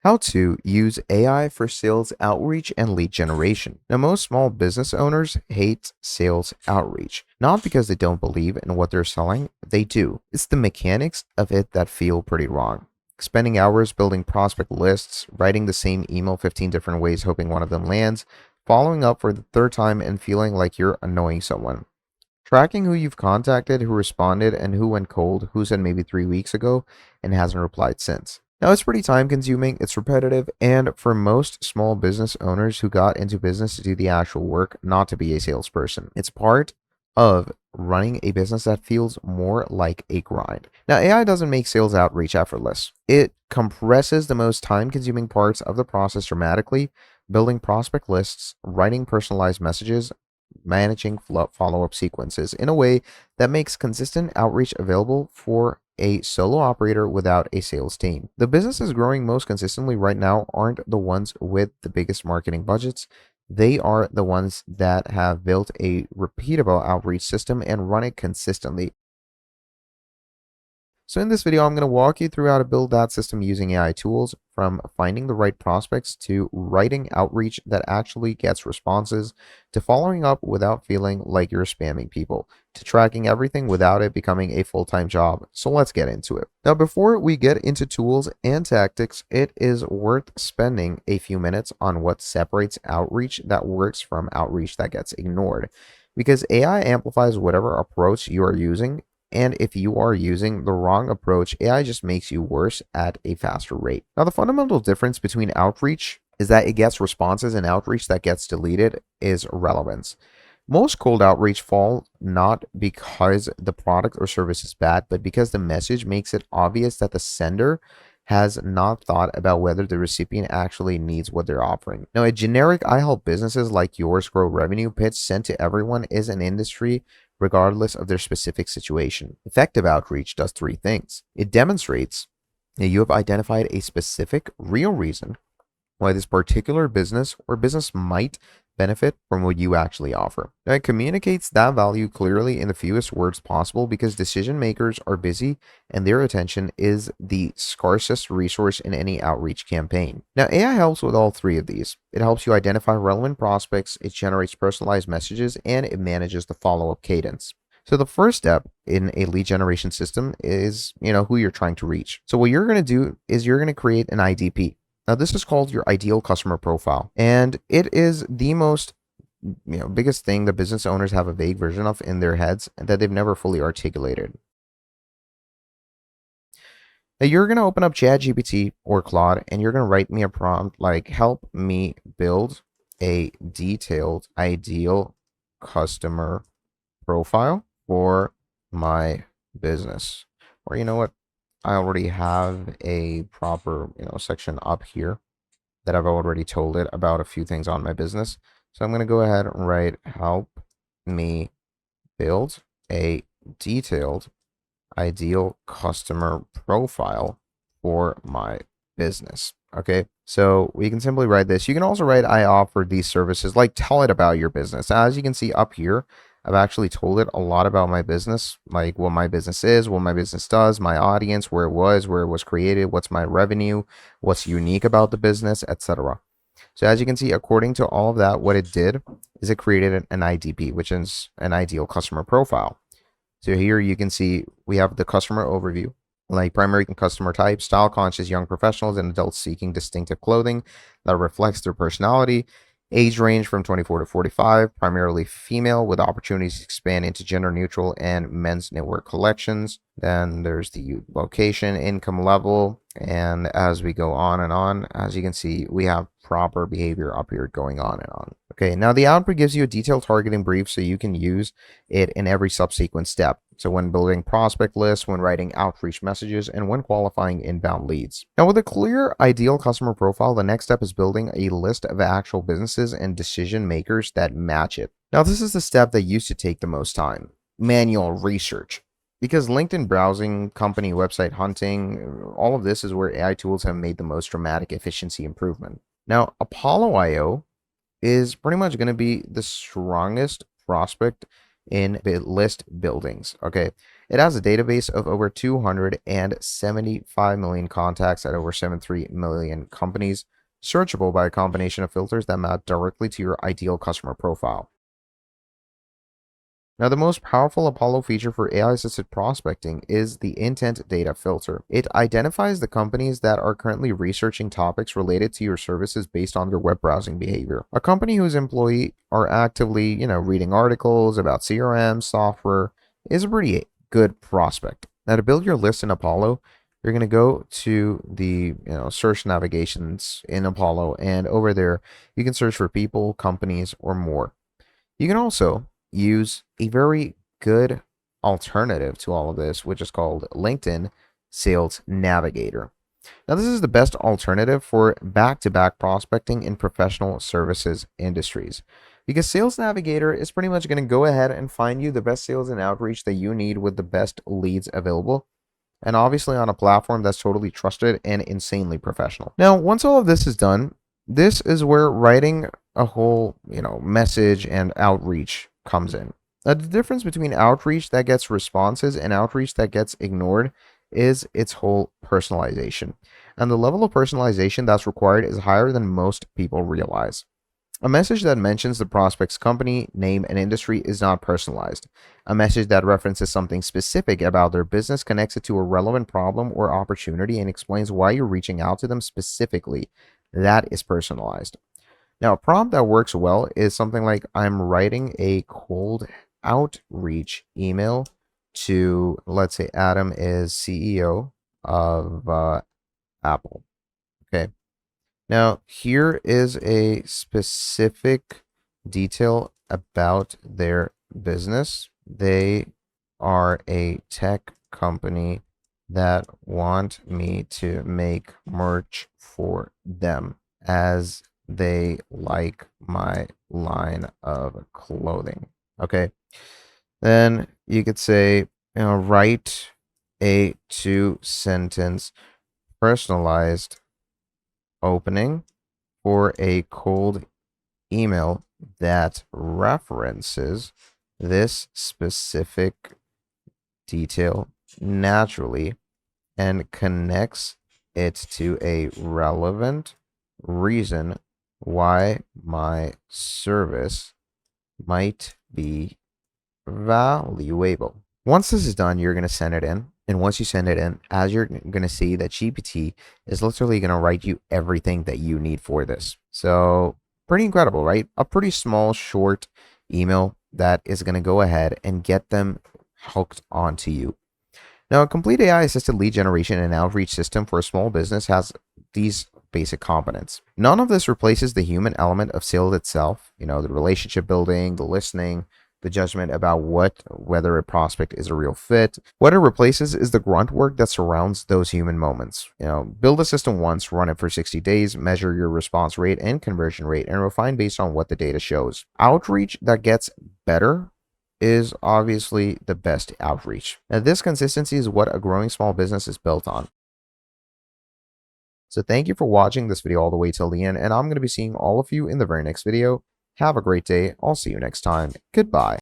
How to use AI for sales outreach and lead generation. Now, most small business owners hate sales outreach, not because they don't believe in what they're selling, they do. It's the mechanics of it that feel pretty wrong. Spending hours building prospect lists, writing the same email 15 different ways, hoping one of them lands, following up for the third time and feeling like you're annoying someone. Tracking who you've contacted, who responded, and who went cold, who said maybe 3 weeks ago and hasn't replied since. Now, it's pretty time consuming, it's repetitive, and for most small business owners who got into business to do the actual work, not to be a salesperson, it's part of running a business that feels more like a grind. Now, AI doesn't make sales outreach effortless, it compresses the most time consuming parts of the process dramatically. Building prospect lists, writing personalized messages, managing follow-up sequences in a way that makes consistent outreach available for a solo operator without a sales team. The businesses growing most consistently right now aren't the ones with the biggest marketing budgets. They are the ones that have built a repeatable outreach system and run it consistently. So in this video, I'm going to walk you through how to build that system using AI tools, from finding the right prospects to writing outreach that actually gets responses, to following up without feeling like you're spamming people, to tracking everything without it becoming a full-time job. So let's get into it. Now, before we get into tools and tactics, it is worth spending a few minutes on what separates outreach that works from outreach that gets ignored. Because AI amplifies whatever approach you are using, and if you are using the wrong approach, AI just makes you worse at a faster rate. Now, the fundamental difference between outreach is that it gets responses, and outreach that gets deleted is relevance. Most cold outreach fall not because the product or service is bad, but because the message makes it obvious that the sender has not thought about whether the recipient actually needs what they're offering. Now, a generic "I help businesses like yours grow revenue" pitch sent to everyone is an industry regardless of their specific situation. Effective outreach does three things. It demonstrates that you have identified a specific, real reason why this particular business or business might benefit from what you actually offer. Now, it communicates that value clearly in the fewest words possible, because decision makers are busy and their attention is the scarcest resource in any outreach campaign. Now, AI helps with all three of these. It helps you identify relevant prospects, it generates personalized messages, and it manages the follow-up cadence. So the first step in a lead generation system is, who you're trying to reach. So what you're going to do is you're going to create an IDP. Now, this is called your ideal customer profile, and it is the most biggest thing that business owners have a vague version of in their heads that they've never fully articulated. Now, you're going to open up ChatGPT or Claude, and you're going to write me a prompt like, "Help me build a detailed ideal customer profile for my business." Or you know what? I already have a proper, section up here that I've already told it about a few things on my business. So I'm going to go ahead and write, "Help me build a detailed ideal customer profile for my business." Okay, so we can simply write this. You can also write, "I offer these services," like tell it about your business. As you can see up here, I've actually told it a lot about my business, like what my business is, what my business does, my audience, where it was created, what's my revenue, what's unique about the business, etc. So as you can see, according to all of that, what it did is it created an IDP, which is an ideal customer profile. So here you can see we have the customer overview, like primary customer type, style conscious young professionals and adults seeking distinctive clothing that reflects their personality. Age range from 24 to 45, primarily female, with opportunities to expand into gender neutral and men's knitwear collections. Then there's the location, income level, and as we go on and on, as you can see, we have proper behavior up here going on and on. Okay, now the output gives you a detailed targeting brief so you can use it in every subsequent step. So when building prospect lists, when writing outreach messages, and when qualifying inbound leads. Now, with a clear ideal customer profile, the next step is building a list of actual businesses and decision makers that match it. Now, this is the step that used to take the most time: manual research. Because LinkedIn browsing, company website hunting, all of this is where AI tools have made the most dramatic efficiency improvement. Now, Apollo IO is pretty much going to be the strongest prospect in list buildings. Okay. It has a database of over 275 million contacts at over 73 million companies, searchable by a combination of filters that map directly to your ideal customer profile. Now, the most powerful Apollo feature for AI-assisted prospecting is the intent data filter. It identifies the companies that are currently researching topics related to your services based on their web browsing behavior. A company whose employees are actively, reading articles about CRM software is a pretty good prospect. Now, to build your list in Apollo, you're going to go to the search navigations in Apollo, and over there you can search for people, companies, or more. You can also use a very good alternative to all of this, which is called LinkedIn Sales Navigator. Now, this is the best alternative for back-to-back prospecting in professional services industries, because Sales Navigator is pretty much going to go ahead and find you the best sales and outreach that you need with the best leads available, and obviously on a platform that's totally trusted and insanely professional. Now, once all of this is done, this is where writing a whole, message and outreach comes in. Now, the difference between outreach that gets responses and outreach that gets ignored is its whole personalization. And the level of personalization that's required is higher than most people realize. A message that mentions the prospect's company, name, and industry is not personalized. A message that references something specific about their business, connects it to a relevant problem or opportunity, and explains why you're reaching out to them specifically, that is personalized. Now, a prompt that works well is something like, I'm writing a cold outreach email to, let's say, Adam is CEO of Apple. Okay. Now, here is a specific detail about their business. They are a tech company that want me to make merch for them, as they like my line of clothing. Okay. Then you could say, write a 2-sentence personalized opening for a cold email that references this specific detail naturally and connects it to a relevant reason why my service might be valuable. Once this is done, you're going to send it in. And once you send it in, as you're going to see, that GPT is literally going to write you everything that you need for this. So pretty incredible, right? A pretty small, short email that is going to go ahead and get them hooked onto you. Now, a complete AI-assisted lead generation and outreach system for a small business has these basic components. None of this replaces the human element of sales itself, the relationship building, the listening, the judgment about whether a prospect is a real fit. What it replaces is the grunt work that surrounds those human moments. Build a system once, run it for 60 days, measure your response rate and conversion rate, and refine based on what the data shows. Outreach that gets better is obviously the best outreach. Now, this consistency is what a growing small business is built on. So thank you for watching this video all the way till the end, and I'm going to be seeing all of you in the very next video. Have a great day. I'll see you next time. Goodbye.